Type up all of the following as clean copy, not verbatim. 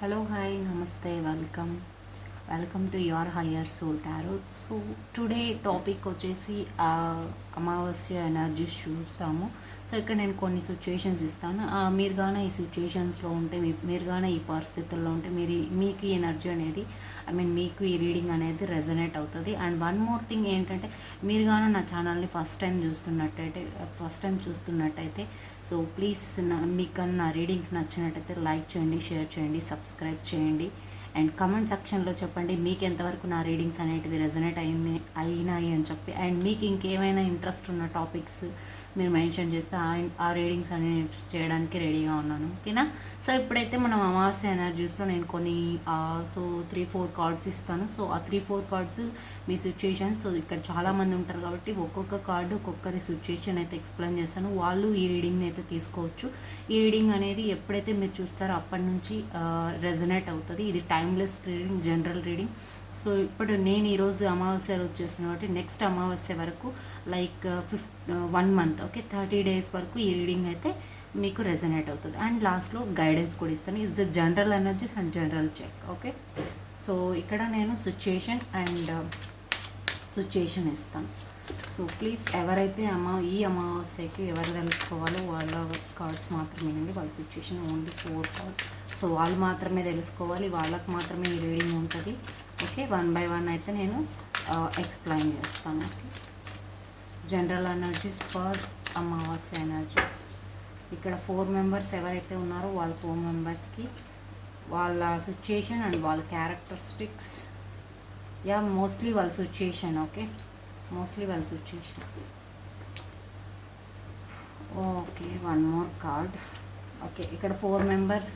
Hello, hi, namaste, welcome to your higher soul tarot. So today topic వచ్చేసి Amavasya energies చూస్తాము. So ఇక్కడ నేను కొన్ని సిచ్యుయేషన్స్ ఇస్తాను. మీరు కానీ ఈ సిచ్యుయేషన్స్లో ఉంటే, మీరు కానీ ఈ పరిస్థితుల్లో ఉంటే మీకు ఈ ఎనర్జీ అనేది మీకు ఈ రీడింగ్ అనేది రెజనేట్ అవుతుంది. అండ్ వన్ మోర్ థింగ్ ఏంటంటే, మీరు కానీ నా ఛానల్ని ఫస్ట్ టైం చూస్తున్నట్టయితే సో ప్లీజ్ మీకు కానీ నా రీడింగ్స్ నచ్చినట్టయితే లైక్ చేయండి, షేర్ చేయండి, సబ్స్క్రైబ్ చేయండి. అండ్ కమెంట్ సెక్షన్లో చెప్పండి మీకు ఎంతవరకు నా రీడింగ్స్ అనేటివి రెజనేట్ అయినాయి అని చెప్పి. అండ్ మీకు ఇంకేమైనా ఇంట్రెస్ట్ ఉన్న టాపిక్స్ మీరు మెన్షన్ చేస్తే ఆ రీడింగ్స్ అనేవి చేయడానికి రెడీగా ఉన్నాను, ఓకేనా. సో ఇప్పుడైతే మనం అమావాస్య ఎనర్జీస్లో నేను కొన్ని 3-4 కార్డ్స్ ఇస్తాను. సో ఆ 3-4 కార్డ్స్ మీ సిచ్యుయేషన్. సో ఇక్కడ చాలామంది ఉంటారు కాబట్టి ఒక్కొక్క కార్డు ఒక్కొక్కరి సిచ్యుయేషన్ అయితే ఎక్స్ప్లెయిన్ చేస్తాను. వాళ్ళు ఈ రీడింగ్ని అయితే తీసుకోవచ్చు. ఈ రీడింగ్ అనేది ఎప్పుడైతే మీరు చూస్తారో అప్పటి నుంచి రెజనేట్ అవుతుంది. ఇది timeless reading, general reading. So ఇప్పుడు నేను ఈరోజు అమావాస్య రోజు చేస్తున్నాను కాబట్టి నెక్స్ట్ అమావాస్య వరకు లైక్ 1 మంత్, ఓకే, 30 days వరకు ఈ రీడింగ్ అయితే మీకు రెజనేట్ అవుతుంది. అండ్ లాస్ట్లో గైడెన్స్ కూడా ఇస్తాను. Is the general energies and general check, okay. So ఇక్కడ నేను సిచ్యుయేషన్ ఇస్తాను. సో ప్లీజ్ ఎవరైతే ఈ అమావాస్యకి ఎవరు తెలుసుకోవాలో వాళ్ళ కార్డ్స్ మాత్రమే అండి. వాళ్ళ సిచ్యుయేషన్ ఓన్లీ 4 కార్డ్స్. సో వాళ్ళు మాత్రమే తెలుసుకోవాలి, వాళ్ళకి మాత్రమే ఈ రీడింగ్ ఉంటుంది, ఓకే. 1 by 1 అయితే నేను ఎక్స్ప్లెయిన్ చేస్తాను, ఓకే. జనరల్ ఎనర్జీస్ ఫర్ అమావాస్య ఎనర్జీస్. ఇక్కడ 4 members ఎవరైతే ఉన్నారో వాళ్ళ 4 members వాళ్ళ సిచ్యుయేషన్ అండ్ వాళ్ళ క్యారెక్టరిస్టిక్స్, మోస్ట్లీ వాళ్ళ situation, okay. Okay, 1 more card, okay. ఇక్కడ 4 members,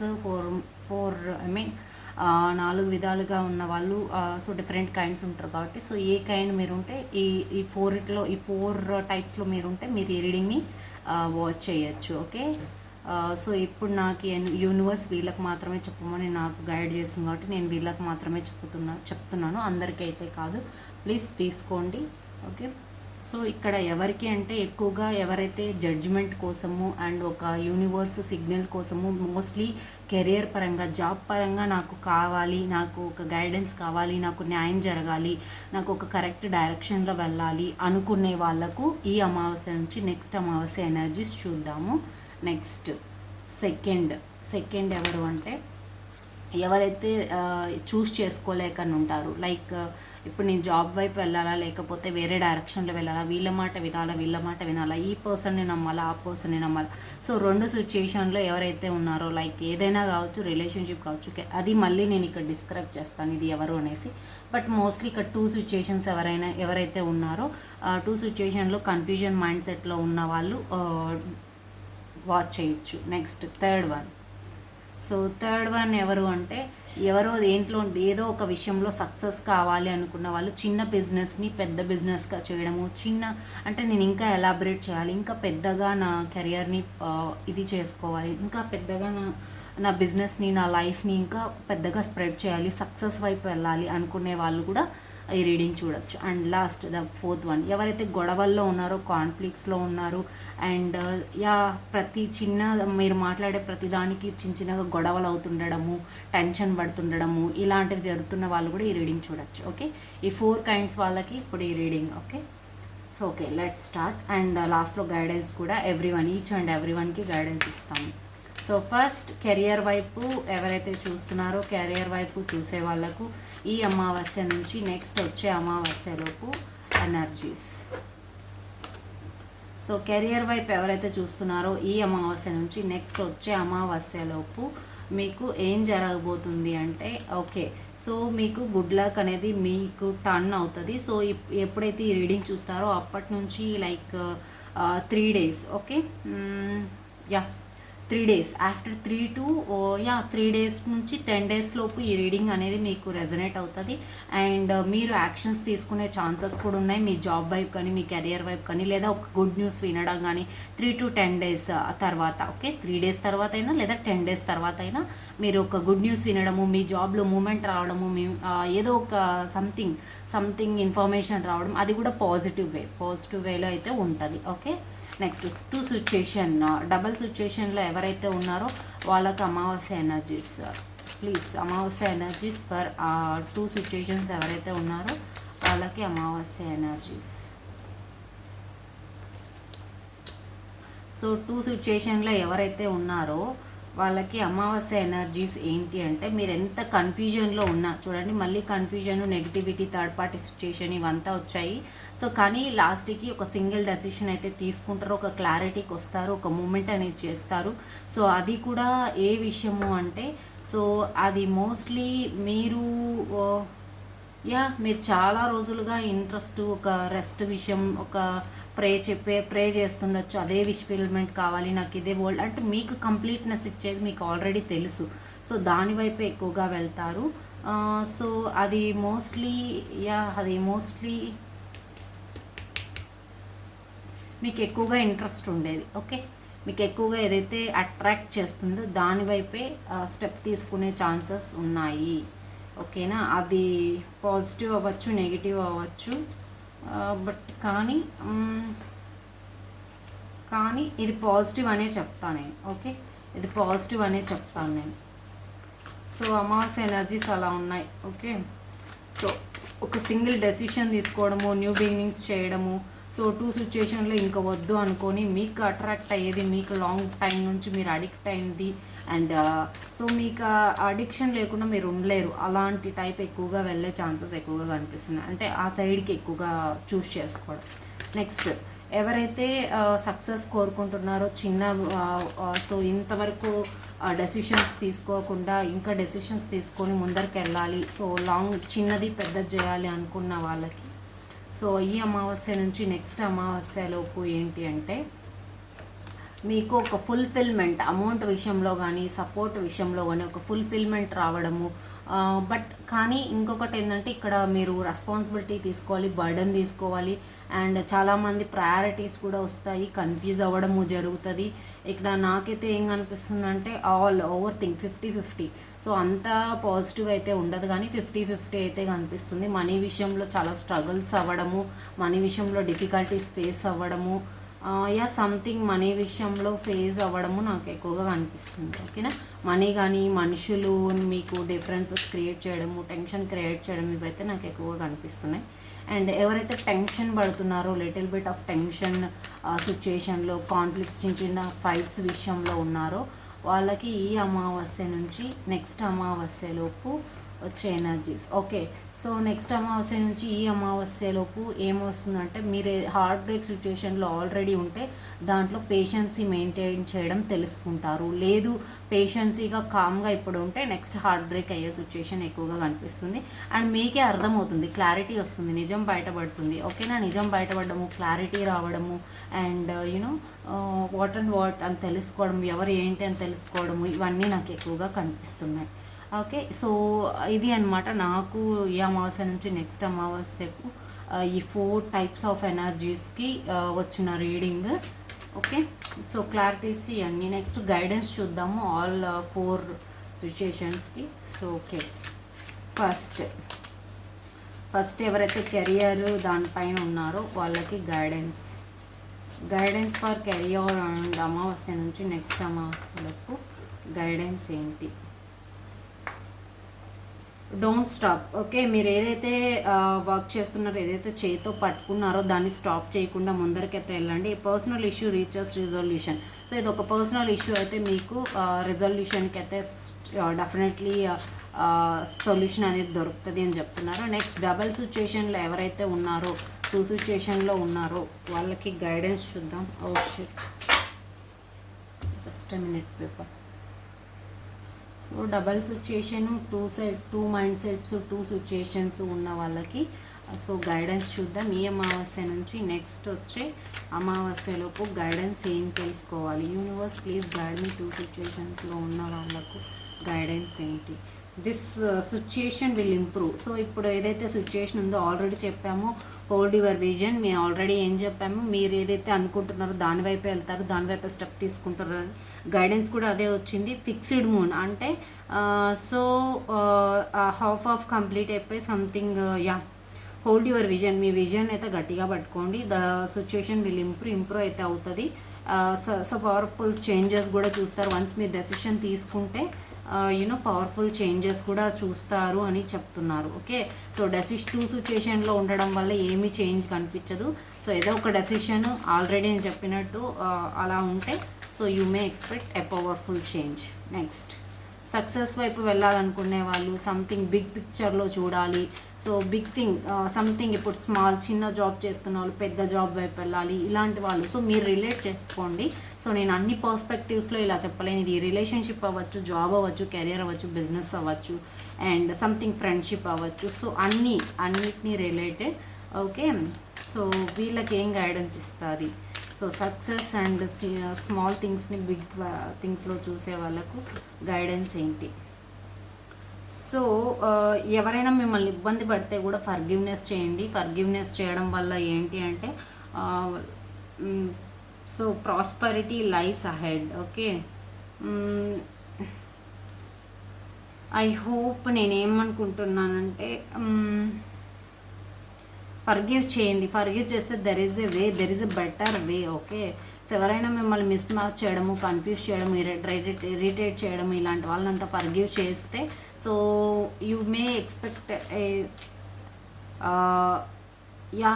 4 విధాలుగా ఉన్న వాళ్ళు. సో డిఫరెంట్ కైండ్స్ ఉంటారు కాబట్టి సో ఏ కైండ్ మీరు ఉంటే ఈ 4 టైప్స్లో మీరు ఉంటే మీరు ఈ రీడింగ్ని వాచ్ చేయొచ్చు, ఓకే. సో ఇప్పుడు నాకు యూనివర్స్ వీళ్ళకి మాత్రమే చెప్పమని నాకు గైడ్ చేస్తుంది కాబట్టి నేను వీళ్ళకి మాత్రమే చెప్తున్నాను, అందరికీ అయితే కాదు. ప్లీజ్ తీసుకోండి, ఓకే. సో ఇక్కడ ఎవరికి అంటే ఎక్కువగా ఎవరైతే జడ్జిమెంట్ కోసము అండ్ ఒక యూనివర్స్ సిగ్నల్ కోసము, మోస్ట్లీ కెరియర్ పరంగా, జాబ్ పరంగా నాకు కావాలి, నాకు ఒక గైడెన్స్ కావాలి, నాకు న్యాయం జరగాలి, నాకు ఒక కరెక్ట్ డైరెక్షన్లో వెళ్ళాలి అనుకునే వాళ్ళకు ఈ అమావాస్య నుంచి నెక్స్ట్ అమావాస్య ఎనర్జీస్ చూద్దాము. నెక్స్ట్ సెకండ్ ఎవరు అంటే ఎవరైతే చూస్ చేసుకోలేకని ఉంటారు, లైక్ ఇప్పుడు నేను జాబ్ వైపు వెళ్ళాలా లేకపోతే వేరే డైరెక్షన్లో వెళ్ళాలా, వీళ్ళ మాట వినాలా, ఈ పర్సన్ని నమ్మాలా, ఆ పర్సన్ని నమ్మాలా. సో 2 సిచ్యుయేషన్లో ఎవరైతే ఉన్నారో, లైక్ ఏదైనా కావచ్చు, రిలేషన్షిప్ కావచ్చు, అది మళ్ళీ నేను ఇక్కడ డిస్క్రైబ్ చేస్తాను ఇది ఎవరు అనేసి. బట్ మోస్ట్లీ ఇక్కడ 2 సిచ్యుయేషన్స్ ఎవరైతే ఉన్నారో 2 సిచ్యుయేషన్లో కన్ఫ్యూజన్ మైండ్ సెట్లో ఉన్న వాళ్ళు వాచ్ చేయొచ్చు. నెక్స్ట్ థర్డ్ వన్ ఎవరు అంటే ఎవరో దేంట్లో ఏదో ఒక విషయంలో సక్సెస్ కావాలి అనుకున్న వాళ్ళు చిన్న బిజినెస్ని పెద్ద బిజినెస్గా చేయడము, అంటే నేను ఇంకా ఎలాబరేట్ చేయాలి, ఇంకా పెద్దగా నా కెరియర్ని ఇది చేసుకోవాలి, ఇంకా పెద్దగా నా బిజినెస్ని, నా లైఫ్ని ఇంకా పెద్దగా స్ప్రెడ్ చేయాలి, సక్సెస్ వైపు వెళ్ళాలి అనుకునే వాళ్ళు కూడా ఈ రీడింగ్ చూడొచ్చు. And last the 4th one ఎవరైతే గొడవల్లో ఉన్నారో, కాన్ఫ్లిక్ట్స్లో ఉన్నారు అండ్ ప్రతి మీరు మాట్లాడే ప్రతి దానికి చిన్నగా గొడవలు అవుతుండడము, టెన్షన్ పడుతుండడము, ఇలాంటివి జరుగుతున్న వాళ్ళు కూడా ఈ రీడింగ్ చూడొచ్చు, ఓకే. ఈ 4 kinds వాళ్ళకి ఇప్పుడు ఈ reading, okay. So okay, let's start. And లాస్ట్లో గైడెన్స్ కూడా ఈచ్ అండ్ ఎవ్రీ వన్కి గైడెన్స్ ఇస్తాము. సో ఫస్ట్ కెరియర్ వైపు ఎవరైతే చూస్తున్నారో, కెరియర్ వైపు చూసే వాళ్ళకు ఈ అమావాస్య నుంచి నెక్స్ట్ వచ్చే అమావాస్యలోపు ఎనర్జీస్. సో కెరియర్ వైపు ఎవరైతే చూస్తున్నారో ఈ అమావాస్య నుంచి నెక్స్ట్ వచ్చే అమావాస్యలోపు మీకు ఏం జరగబోతుంది అంటే, ఓకే, సో మీకు గుడ్ లక్ అనేది మీకు టర్న్ అవుతుంది. సో ఎప్పుడైతే ఈ రీడింగ్ చూస్తారో అప్పటి నుంచి like 3 days, okay, 3 days after 3 days నుంచి 10 days లోపు ఈ రీడింగ్ అనేది మీకు రెజనేట్ అవుతుంది. అండ్ మీరు యాక్షన్స్ తీసుకునే ఛాన్సెస్ కూడా ఉన్నాయి, మీ జాబ్ వైపు కానీ, మీ కెరియర్ వైపు కానీ, లేదా ఒక గుడ్ న్యూస్ వినడం కానీ 3 to 10 days తర్వాత, ఓకే. 3 days తర్వాత అయినా లేదా 10 days తర్వాత అయినా మీరు ఒక గుడ్ న్యూస్ వినడము, మీ జాబ్లో మూమెంట్ రావడము, ఏదో ఒక సంథింగ్ ఇన్ఫర్మేషన్ రావడం, అది కూడా పాజిటివ్ వేలో అయితే ఉంటుంది, ఓకే. నెక్స్ట్ 2 సిచ్యుయేషన్, డబల్ సిచ్యుయేషన్లో ఎవరైతే ఉన్నారో వాళ్ళకి అమావాస్య ఎనర్జీస్. ప్లీజ్ అమావాస్య ఎనర్జీస్ ఫర్ 2 సిచ్యుయేషన్స్ ఎవరైతే ఉన్నారో వాళ్ళకి అమావాస్య ఎనర్జీస్. సో 2 సిచ్యుయేషన్లో ఎవరైతే ఉన్నారో వాళ్ళకి అమావాస్య ఎనర్జీస్ ఏంటి అంటే, మీరు ఎంత కన్ఫ్యూజన్లో ఉన్నా చూడండి, మళ్ళీ confusion, negativity, third party situation ఇవంతా వచ్చాయి. సో కానీ లాస్ట్కి ఒక సింగిల్ డెసిషన్ అయితే తీసుకుంటారు, ఒక క్లారిటీకి వస్తారు, ఒక మూమెంట్ అనేది చేస్తారు. సో అది కూడా ఏ విషయము అంటే, సో అది మోస్ట్లీ మీరు మీరు చాలా రోజులుగా ఇంట్రెస్ట్ ఒక రెస్ట్ విషయం, ఒక ప్రే చేస్తుండొచ్చు, అదే విష్ ఫిల్మెంట్ కావాలి నాకు, ఇదే వరల్డ్ అంటే మీకు కంప్లీట్నెస్ ఇచ్చేది మీకు ఆల్రెడీ తెలుసు. సో దానివైపు ఎక్కువగా వెళ్తారు. సో అది మోస్ట్లీ మీకు ఎక్కువగా ఇంట్రెస్ట్ ఉండేది. ఓకే, మీకు ఎక్కువగా ఏదైతే అట్రాక్ట్ చేస్తుందో దానివైపే స్టెప్ తీసుకునే ఛాన్సెస్ ఉన్నాయి. ఓకేనా, అది పాజిటివ్ అవ్వచ్చు, నెగిటివ్ అవ్వచ్చు, బట్ కానీ ఇది పాజిటివ్ అనే చెప్తాను నేను. ఓకే, ఇది పాజిటివ్ అనే చెప్తాను నేను. సో అమావాస్య ఎనర్జీస్ అలా ఉన్నాయి. ఓకే, సో ఒక సింగిల్ డెసిషన్ తీసుకోవడము, న్యూ బిగినింగ్స్ చేయడము. సో 2 సిచ్యుయేషన్లో ఇంకా వద్దు అనుకొని మీకు అట్రాక్ట్ అయ్యేది, మీకు లాంగ్ టైం నుంచి మీరు అడిక్ట్ అయింది, అండ్ సో మీకు అడిక్షన్ లేకుండా మీరు ఉండలేరు, అలాంటి టైప్ ఎక్కువగా వెళ్ళే ఛాన్సెస్ ఎక్కువగా కనిపిస్తున్నాయి. అంటే ఆ సైడ్కి ఎక్కువగా చూస్ చేసుకోవడం. నెక్స్ట్, ఎవరైతే సక్సెస్ కోరుకుంటున్నారో సో ఇంతవరకు డెసిషన్స్ తీసుకోకుండా ఇంకా డెసిషన్స్ తీసుకొని ముందరికి వెళ్ళాలి, సో చిన్నది పెద్దది చేయాలి అనుకున్న వాళ్ళకి, సో ఈ అమావాస్య నుంచి నెక్స్ట్ అమావాస్యలోపు ఏంటి అంటే, మీకు ఒక ఫుల్ఫిల్మెంట్ అమౌంట్ విషయంలో కానీ, సపోర్ట్ విషయంలో కానీ ఒక ఫుల్ఫిల్మెంట్ రావడము. బట్ కానీ ఇంకొకటి ఏంటంటే, ఇక్కడ మీరు రెస్పాన్సిబిలిటీ తీసుకోవాలి, బర్డన్ తీసుకోవాలి, అండ్ చాలామంది ప్రయారిటీస్ కూడా వస్తాయి, కన్ఫ్యూజ్ అవ్వడము జరుగుతుంది. ఇక్కడ నాకైతే ఏం కనిపిస్తుందంటే, ఆల్ ఓవర్ థింక్ 50-50. సో అంత పాజిటివ్ అయితే ఉండదు, కానీ 50-50 అయితే కనిపిస్తుంది. మనీ విషయంలో చాలా స్ట్రగుల్స్ అవ్వడము, మనీ విషయంలో డిఫికల్టీస్ ఫేస్ అవ్వడము, సంథింగ్ మనీ విషయంలో ఫేస్ అవ్వడము నాకు ఎక్కువగా కనిపిస్తుంది. ఓకేనా, మనీ కానీ మనుషులు మీకు డిఫరెన్సెస్ క్రియేట్ చేయడము, టెన్షన్ క్రియేట్ చేయడం, ఇవైతే నాకు ఎక్కువగా కనిపిస్తున్నాయి. అండ్ ఎవరైతే టెన్షన్ పడుతున్నారో, లిటిల్ బిట్ ఆఫ్ టెన్షన్ సిచ్యుయేషన్లో, కాన్ఫ్లిక్ట్స్, చిన్న చిన్న ఫైట్స్ విషయంలో ఉన్నారో వాళ్ళకి ఈ అమావాస్య నుంచి నెక్స్ట్ అమావాస్యలోపు వచ్చే ఎనర్జీస్. ఓకే, సో నెక్స్ట్ అమావాస్య నుంచి ఈ అమావాస్యలోపు ఏమొస్తుందంటే, మీరు హార్ట్ బ్రేక్ సిచ్యుయేషన్లో ఆల్రెడీ ఉంటే దాంట్లో పేషెన్సీ మెయింటైన్ చేయడం తెలుసుకుంటారు. లేదు పేషెన్సీగా కామ్గా ఇప్పుడు ఉంటే నెక్స్ట్ హార్ట్ బ్రేక్ అయ్యే సిచ్యుయేషన్ ఎక్కువగా కనిపిస్తుంది. అండ్ మీకే అర్థమవుతుంది, క్లారిటీ వస్తుంది, నిజం బయటపడుతుంది. ఓకేనా, నిజం బయటపడము, క్లారిటీ రావడము, అండ్ వాట్ అని తెలుసుకోవడం, ఎవరు ఏంటి అని తెలుసుకోవడము, ఇవన్నీ నాకు ఎక్కువగా కనిపిస్తున్నాయి. ఓకే, సో ఇది అనమాట నాకు ఈ అమావాస్య నుంచి నెక్స్ట్ అమావాస్యకు ఈ 4 టైప్స్ ఆఫ్ ఎనర్జీస్కి వచ్చిన రీడింగ్. ఓకే, సో క్లారిటీస్ ఇవన్నీ. నెక్స్ట్ గైడెన్స్ చూద్దాము ఆల్ 4 సిచ్యుయేషన్స్కి. సో ఓకే, ఫస్ట్ ఎవరైతే కెరియర్ దానిపైన ఉన్నారో వాళ్ళకి గైడెన్స్ ఫర్ కెరియర్ అండ్ అమావాస్య నుంచి నెక్స్ట్ అమావాస్యలకు గైడెన్స్ ఏంటి? Don't stop. ఓకే, మీరు ఏదైతే వర్క్ చేస్తున్నారో, ఏదైతే చేతితో పట్టుకున్నారో దాన్ని స్టాప్ చేయకుండా ముందరికైతే వెళ్ళండి. Personal issue reaches resolution. So ఇది ఒక పర్సనల్ ఇష్యూ అయితే మీకు రిజల్యూషన్కి అయితే డెఫినెట్లీ సొల్యూషన్ అనేది దొరుకుతుంది అని చెప్తున్నారు. నెక్స్ట్ డబల్ సిచ్యుయేషన్లో ఎవరైతే ఉన్నారో, 2 సిచ్యుయేషన్లో ఉన్నారో వాళ్ళకి గైడెన్స్ చూద్దాం. Just minute paper. So double situation, 2 mind sets, 2 situations ఉన్న వాళ్ళకి సో గైడెన్స్ చూద్దాం. ఈ అమావాస్య నుంచి నెక్స్ట్ వచ్చే అమావాస్యలోపు గైడెన్స్ ఏం తెలుసుకోవాలి? యూనివర్స్ ప్లీజ్ గైడ్ మీ 2 సిచ్యుయేషన్స్లో ఉన్న వాళ్ళకు గైడెన్స్ ఏంటి? This situation will improve. So ఇప్పుడు ఏదైతే సిచ్యుయేషన్ ఉందో ఆల్రెడీ చెప్పాము, హోల్డ్ యువర్ విజన్. మేము ఆల్రెడీ ఏం చెప్పాము, మీరు ఏదైతే అనుకుంటున్నారో దానివైపు వెళ్తారు, దానివైపు స్టెప్ తీసుకుంటారు అని గైడెన్స్ కూడా అదే వచ్చింది. ఫిక్స్డ్ మూన్ అంటే సో హాఫ్ ఆఫ్ కంప్లీట్ అయిపోయి something hold your vision. Me vision అయితే గట్టిగా పట్టుకోండి. ద సిచ్యుయేషన్ విల్ ఇంప్రూవ్ అయితే అవుతుంది. సో పవర్ఫుల్ చేంజెస్ కూడా చూస్తారు వన్స్ మీరు డెసిషన్ తీసుకుంటే. పవర్ఫుల్ చేంజెస్ కూడా చూస్తారు అని చెప్తున్నారు. ఓకే, సో టూ సిచ్యుయేషన్లో ఉండడం వల్ల ఏమీ చేంజ్ కనిపించదు. సో ఏదో ఒక డెసిషన్ ఆల్రెడీ నేను చెప్పినట్టు అలా ఉంటే so you may expect a powerful change. Next, success వైపు వెళ్ళాలనుకునే వాళ్ళు, సంథింగ్ బిగ్ పిక్చర్లో చూడాలి. సో బిగ్ థింగ్ సంథింగ్, ఇప్పుడు స్మాల్ చిన్న జాబ్ చేస్తున్న వాళ్ళు పెద్ద జాబ్ వైపు వెళ్ళాలి, ఇలాంటి వాళ్ళు. సో మీరు రిలేట్ చేసుకోండి. సో నేను అన్ని పర్స్పెక్టివ్స్లో ఇలా చెప్పలేను. ఇది రిలేషన్షిప్ అవ్వచ్చు, జాబ్ అవ్వచ్చు, కెరియర్ అవ్వచ్చు, బిజినెస్ అవ్వచ్చు, అండ్ సంథింగ్ ఫ్రెండ్షిప్ అవ్వచ్చు. సో అన్నిటినీ రిలేటెడ్. ఓకే, సో వీళ్ళకి ఏం గైడెన్స్ ఇస్తుంది? సో సక్సెస్ అండ్ స్మాల్ థింగ్స్ని బిగ్ థింగ్స్లో చూసే వాళ్ళకు గైడెన్స్ ఏంటి? సో ఎవరైనా మిమ్మల్ని ఇబ్బంది పడితే కూడా ఫర్గివ్నెస్ చేయండి. ఫర్గివ్నెస్ చేయడం వల్ల ఏంటి అంటే so prosperity lies ahead. Okay, I hope నేనేమనుకుంటున్నానంటే ఫర్గివ్ చేయండి. ఫర్గివ్ చేస్తే there is a better way. Okay, so ఎవరైనా మిమ్మల్ని మిస్మాచ్ చేయడము, కన్ఫ్యూజ్ చేయడము, ఇరిటేట్ చేయడము, ఇలాంటి వాళ్ళంతా ఫర్గివ్ చేస్తే so you may expect yeah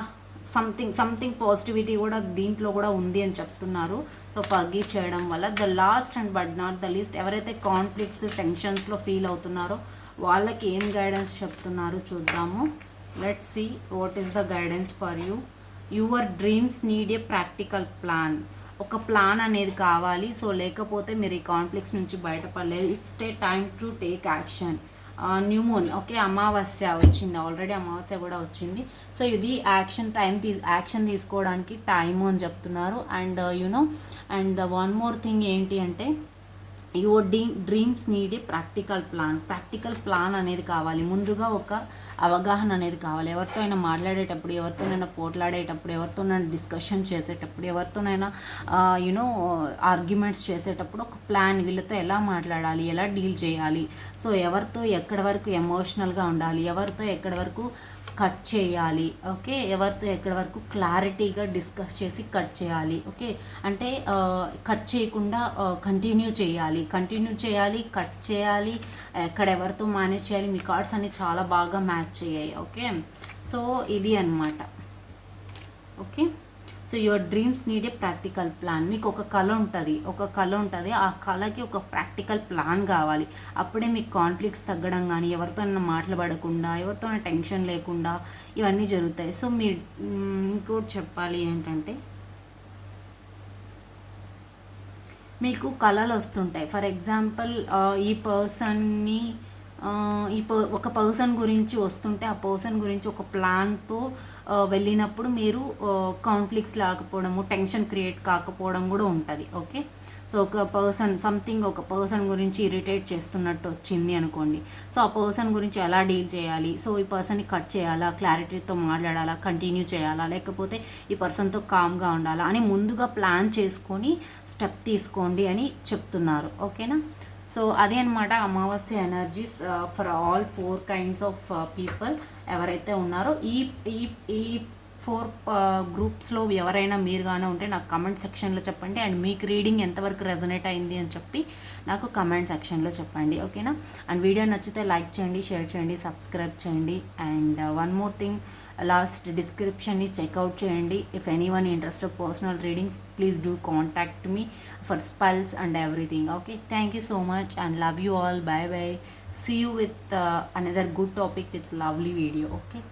something positivity కూడా దీంట్లో కూడా ఉంది అని చెప్తున్నారు. సో ఫర్గివ్ చేయడం వల్ల the last and but not the least, ఎవరైతే కాన్ఫ్లిక్ట్స్ టెన్షన్స్లో ఫీల్ అవుతున్నారో వాళ్ళకి ఏం గైడెన్స్ చెప్తున్నారు చూద్దాము. Let's see what is the guidance for you. Your dreams need a practical plan. ఒక ప్లాన్ అనేది కావాలి. సో లేకపోతే మీరు ఈ కాన్ఫ్లిక్ట్స్ నుంచి బయటపడలేదు. It's time to take action. New moon, okay, అమావాస్య వచ్చింది, ఆల్రెడీ అమావాస్య కూడా వచ్చింది. సో ఇది యాక్షన్ తీసుకోవడానికి టైము అని చెప్తున్నారు. And and one more thing ఏంటి అంటే your dreams need a practical plan అనేది కావాలి. ముందుగా ఒక అవగాహన అనేది కావాలి. ఎవరితోనైనా మాట్లాడేటప్పుడు, ఎవరితోనైనా పోట్లాడేటప్పుడు, ఎవరితోనైనా డిస్కషన్ చేసేటప్పుడు, ఎవరితోనైనా ఆర్గ్యుమెంట్స్ చేసేటప్పుడు ఒక ప్లాన్, వీళ్ళతో ఎలా మాట్లాడాలి, ఎలా డీల్ చేయాలి, సో ఎవరితో ఎక్కడి వరకు ఎమోషనల్గా ఉండాలి, ఎవరితో ఎక్కడి వరకు కట్ చేయాలి. ఓకే, ఎవరితో ఎక్కడి వరకు క్లారిటీగా డిస్కస్ చేసి కట్ చేయాలి. ఓకే, అంటే కట్ చేయకుండా కంటిన్యూ చేయాలి, కట్ చేయాలి, ఎక్కడ ఎవరితో మేనేజ్ చేయాలి. మీ కార్డ్స్ అన్ని చాలా బాగా మ్యాచ్ అయ్యాయి. ఓకే, సో ఇది అన్నమాట. Okay, so your dreams need a practical plan. మీకు ఒక కళ ఉంటుంది, ఆ కళకి ఒక ప్రాక్టికల్ ప్లాన్ కావాలి. అప్పుడే మీకు కాన్ఫ్లిక్ట్స్ తగ్గడం కానీ, ఎవరితోనైనా మాట్లాడకుండా, ఎవరితోనైనా టెన్షన్ లేకుండా ఇవన్నీ జరుగుతాయి. సో మీరు ఇంకోటి చెప్పాలి ఏంటంటే, మీకు కళలు వస్తుంటాయి. ఫర్ ఎగ్జాంపుల్ ఈ పర్సన్ని ఒక పర్సన్ గురించి వస్తుంటే, ఆ పర్సన్ గురించి ఒక ప్లాన్తో వెళ్ళినప్పుడు మీరు కాన్ఫ్లిక్ట్స్ లేకపోవడము, టెన్షన్ క్రియేట్ కాకపోవడం కూడా ఉంటుంది. ఓకే, సో ఒక పర్సన్ గురించి ఇరిటేట్ చేస్తున్నట్టు వచ్చింది అనుకోండి. సో ఆ పర్సన్ గురించి ఎలా డీల్ చేయాలి, సో ఈ పర్సన్ని కట్ చేయాలా, క్లారిటీతో మాట్లాడాలా, కంటిన్యూ చేయాలా, లేకపోతే ఈ పర్సన్తో కామ్గా ఉండాలా అని ముందుగా ప్లాన్ చేసుకొని స్టెప్ తీసుకోండి అని చెప్తున్నారు. ఓకేనా, సో అదే అనమాట అమావాస్య energies for all 4 kinds of people ఎవరైతే ఉన్నారో. ఈ 4 గ్రూప్స్లో ఎవరైనా మీరుగానే ఉంటే నాకు కమెంట్ సెక్షన్లో చెప్పండి. అండ్ మీకు రీడింగ్ ఎంతవరకు రెజనేట్ అయింది అని చెప్పి నాకు కమెంట్ సెక్షన్లో చెప్పండి. ఓకేనా, అండ్ వీడియో నచ్చితే లైక్ చేయండి, షేర్ చేయండి, సబ్స్క్రైబ్ చేయండి. And one more thing, last డిస్క్రిప్షన్ని చెక్అవుట్ చేయండి. If anyone interested personal readings, please do contact me for spells and everything. Okay, thank you so much and love you all. Bye bye. See you with another good topic with lovely video. Okay.